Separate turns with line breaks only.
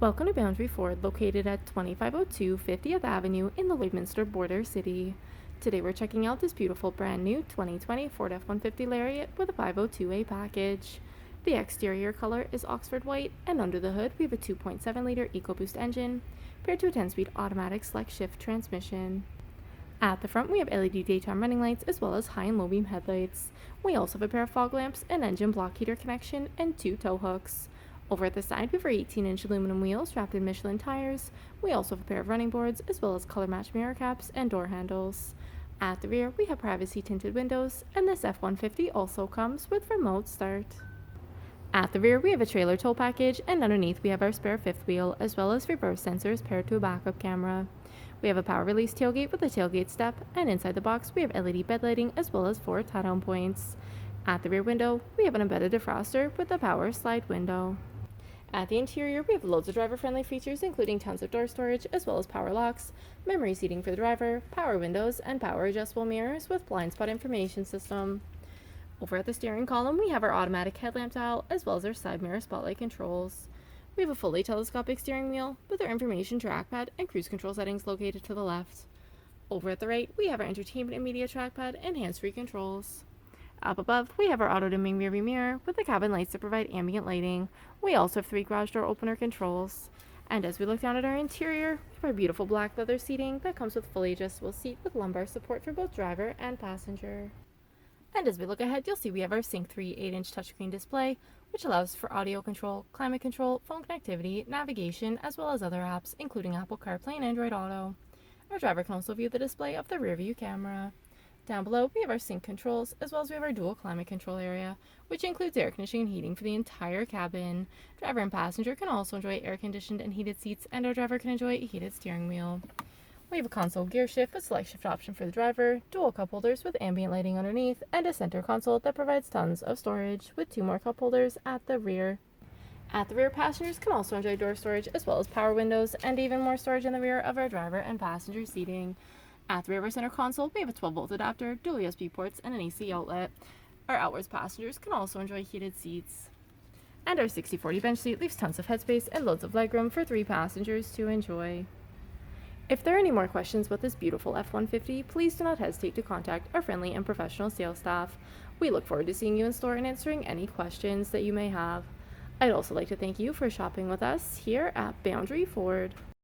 Welcome to Boundary Ford, located at 2502 50th Avenue in the Lloydminster border city. Today we're checking out this beautiful brand new 2020 Ford F-150 Lariat with a 502A package. The exterior color is Oxford white, and under the hood we have a 2.7-liter EcoBoost engine paired to a 10-speed automatic select shift transmission. At the front we have LED daytime running lights as well as high and low beam headlights. We also have a pair of fog lamps, an engine block heater connection, and 2 tow hooks. Over at the side, we have our 18-inch aluminum wheels wrapped in Michelin tires. We also have a pair of running boards, as well as color-matched mirror caps and door handles. At the rear, we have privacy tinted windows, and this F-150 also comes with remote start. At the rear, we have a trailer tow package, and underneath we have our spare fifth wheel, as well as reverse sensors paired to a backup camera. We have a power release tailgate with a tailgate step, and inside the box we have LED bed lighting, as well as 4 tie-down points. At the rear window, we have an embedded defroster with a power slide window. At the interior, we have loads of driver-friendly features, including tons of door storage, as well as power locks, memory seating for the driver, power windows, and power adjustable mirrors with blind spot information system. Over at the steering column, we have our automatic headlamp dial, as well as our side mirror spotlight controls. We have a fully telescopic steering wheel with our information trackpad and cruise control settings located to the left. Over at the right, we have our entertainment and media trackpad and hands-free controls. Up above, we have our auto-dimming rearview mirror with the cabin lights that provide ambient lighting. We also have 3 garage door opener controls. And as we look down at our interior, we have our beautiful black leather seating that comes with fully adjustable seat with lumbar support for both driver and passenger. And as we look ahead, you'll see we have our Sync 3 8-inch touchscreen display, which allows for audio control, climate control, phone connectivity, navigation, as well as other apps, including Apple CarPlay and Android Auto. Our driver can also view the display of the rear view camera. Down below, we have our sync controls, as well as we have our dual climate control area, which includes air conditioning and heating for the entire cabin. Driver and passenger can also enjoy air-conditioned and heated seats, and our driver can enjoy a heated steering wheel. We have a console gear shift with select shift option for the driver, dual cup holders with ambient lighting underneath, and a center console that provides tons of storage, with 2 more cup holders at the rear. At the rear, passengers can also enjoy door storage, as well as power windows, and even more storage in the rear of our driver and passenger seating. At the rear of our center console, we have a 12-volt adapter, dual USB ports, and an AC outlet. Our outwards passengers can also enjoy heated seats. And our 60/40 bench seat leaves tons of headspace and loads of legroom for 3 passengers to enjoy. If there are any more questions about this beautiful F-150, please do not hesitate to contact our friendly and professional sales staff. We look forward to seeing you in store and answering any questions that you may have. I'd also like to thank you for shopping with us here at Boundary Ford.